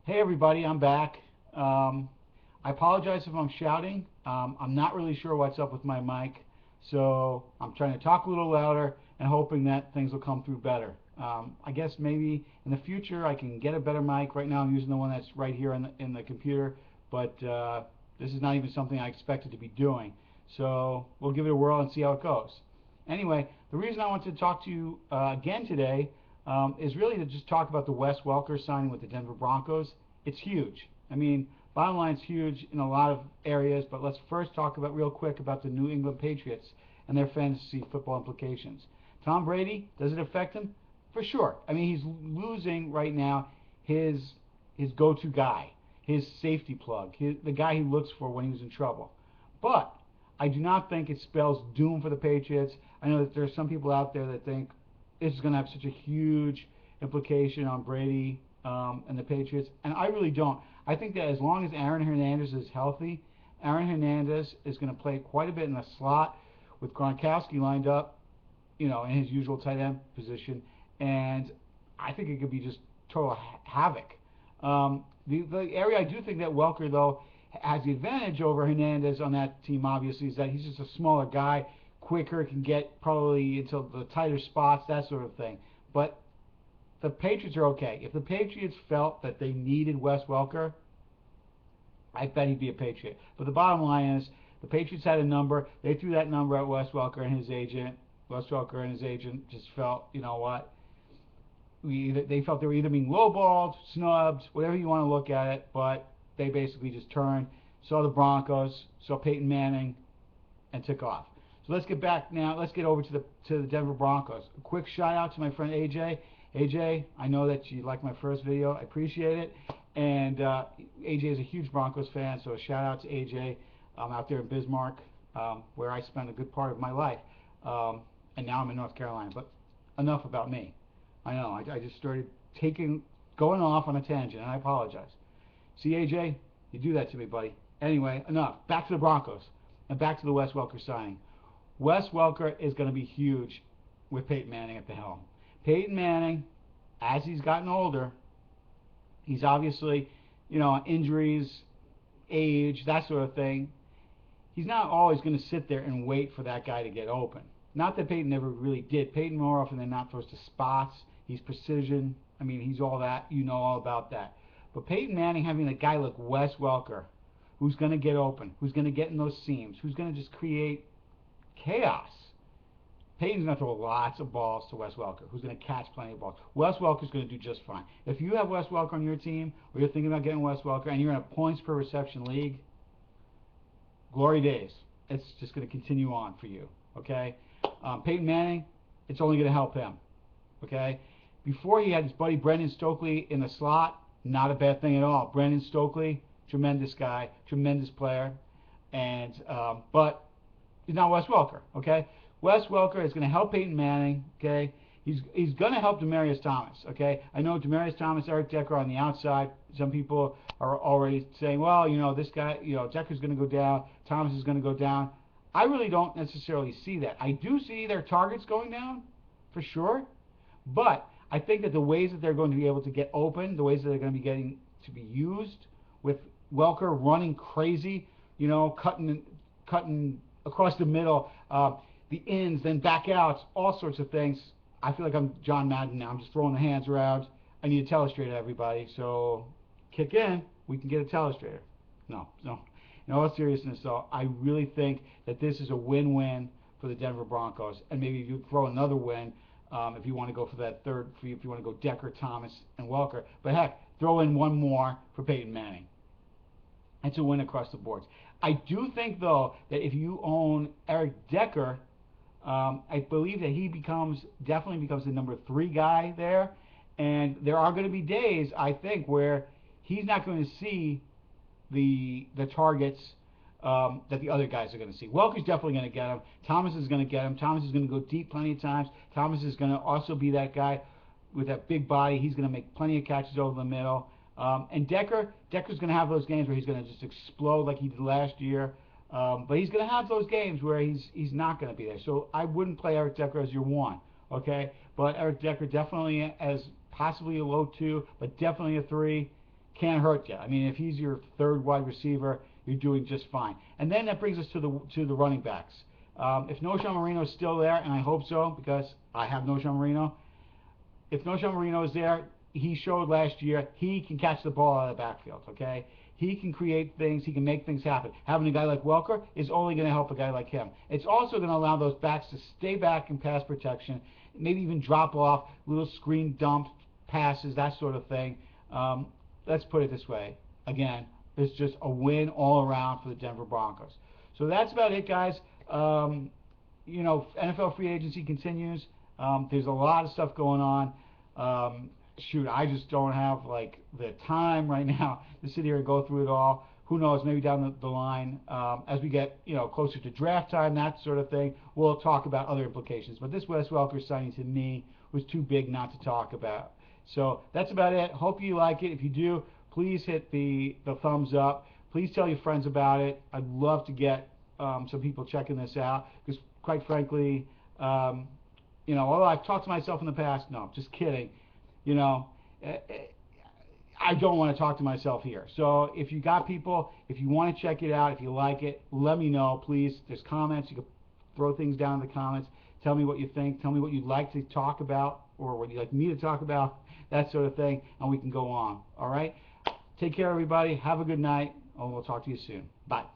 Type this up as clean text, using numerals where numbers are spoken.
Hey everybody, I'm back. I apologize if I'm shouting. I'm not really sure what's up with my mic, so I'm trying to talk a little louder and hoping that things will come through better. I guess maybe in the future I can get a better mic. Right now I'm using the one that's right here in the computer, but this is not even something I expected to be doing. So we'll give it a whirl and see how it goes. Anyway, the reason I wanted to talk to you again today is really to just talk about the Wes Welker signing with the Denver Broncos. It's huge. I mean, bottom line, it's huge in a lot of areas, but let's first talk about real quick about the New England Patriots and their fantasy football implications. Tom Brady, does it affect him? For sure. I mean, he's losing right now his go-to guy, his safety plug, the guy he looks for when he was in trouble. But I do not think it spells doom for the Patriots. I know that there are some people out there that think this is going to have such a huge implication on Brady and the Patriots, and I really don't. I think that as long as Aaron Hernandez is healthy, Aaron Hernandez is going to play quite a bit in the slot with Gronkowski lined up, in his usual tight end position, and I think it could be just total havoc. The area I do think that Welker, though, has the advantage over Hernandez on that team, obviously, is that he's just a smaller guy, quicker, can get probably into the tighter spots, that sort of thing. But the Patriots are okay. If the Patriots felt that they needed Wes Welker, I bet he'd be a Patriot. But the bottom line is, the Patriots had a number. They threw that number at Wes Welker and his agent. Wes Welker and his agent just felt, you know what? They felt they were either being lowballed, snubbed, whatever you want to look at it, but they basically just turned, saw the Broncos, saw Peyton Manning, and took off. So let's get back now. Let's get over to the Denver Broncos. A quick shout out to my friend AJ. AJ, I know that you liked my first video. I appreciate it. And AJ is a huge Broncos fan, so a shout out to AJ out there in Bismarck, where I spent a good part of my life. And now I'm in North Carolina. But enough about me. I know, I just started going off on a tangent, and I apologize. See, AJ, you do that to me, buddy. Anyway, enough. Back to the Broncos, and back to the Wes Welker signing. Wes Welker is going to be huge with Peyton Manning at the helm. Peyton Manning, as he's gotten older, he's obviously, injuries, age, that sort of thing. He's not always going to sit there and wait for that guy to get open. Not that Peyton never really did. Peyton more often than not throws to spots. He's precision. I mean, he's all that. You know all about that. But Peyton Manning having a guy like Wes Welker, who's going to get open, who's going to get in those seams, who's going to just create chaos. Peyton's going to throw lots of balls to Wes Welker, who's going to catch plenty of balls. Wes Welker's going to do just fine. If you have Wes Welker on your team, or you're thinking about getting Wes Welker, and you're in a points per reception league, glory days. It's just going to continue on for you. Okay? Peyton Manning, it's only going to help him. Okay? Before he had his buddy Brendan Stokely in the slot, not a bad thing at all. Brendan Stokely, tremendous guy, tremendous player, and but he's not Wes Welker. Okay? Wes Welker is going to help Peyton Manning. Okay? He's going to help Demaryius Thomas. Okay? I know Demaryius Thomas, Eric Decker on the outside. Some people are already saying, well, this guy, Decker's going to go down, Thomas is going to go down. I really don't necessarily see that. I do see their targets going down, for sure, but I think that the ways that they're going to be able to get open, the ways that they're going to be getting to be used, with Welker running crazy, cutting across the middle, the ins, then back outs, all sorts of things. I feel like I'm John Madden now. I'm just throwing the hands around. I need a telestrator, everybody. So kick in. We can get a telestrator. No. In all seriousness, though, I really think that this is a win-win for the Denver Broncos. And maybe if you throw another win, if you want to go for that third, if you want to go Decker, Thomas, and Welker. But heck, throw in one more for Peyton Manning. It's a win across the boards. I do think, though, that if you own Eric Decker, I believe that he definitely becomes the number 3 guy there. And there are going to be days, I think, where he's not going to see the targets that the other guys are going to see. Welker's definitely going to get him. Thomas is going to get him. Thomas is going to go deep plenty of times. Thomas is going to also be that guy with that big body. He's going to make plenty of catches over the middle. And Decker's going to have those games where he's going to just explode like he did last year. But he's going to have those games where he's not going to be there. So I wouldn't play Eric Decker as your 1. Okay? But Eric Decker definitely as possibly a low 2, but definitely a 3. can't hurt you. I mean, if he's your third wide receiver, you're doing just fine. And then that brings us to the running backs. If Noshawn Marino is still there, and I hope so because I have Noshawn Marino, if Noshawn Marino is there, he showed last year he can catch the ball out of the backfield, okay? He can create things. He can make things happen. Having a guy like Welker is only going to help a guy like him. It's also going to allow those backs to stay back in pass protection, maybe even drop off, little screen dump passes, that sort of thing. Let's put it this way. Again, it's just a win all around for the Denver Broncos. So that's about it, guys. You know, NFL free agency continues. There's a lot of stuff going on. Shoot, I just don't have like the time right now to sit here and go through it all. Who knows, maybe down the line, as we get, you know, closer to draft time, that sort of thing, we'll talk about other implications. But this Wes Welker signing to me was too big not to talk about. So that's about it. Hope you like it. If you do, please hit the thumbs up. Please tell your friends about it. I'd love to get some people checking this out because, quite frankly, you know, although I've talked to myself in the past, no, just kidding. You know, I don't want to talk to myself here. So if you got people, if you want to check it out, if you like it, let me know, please. There's comments. You can throw things down in the comments. Tell me what you think. Tell me what you'd like to talk about or what you'd like me to talk about, that sort of thing, and we can go on. All right? Take care, everybody. Have a good night, and we'll talk to you soon. Bye.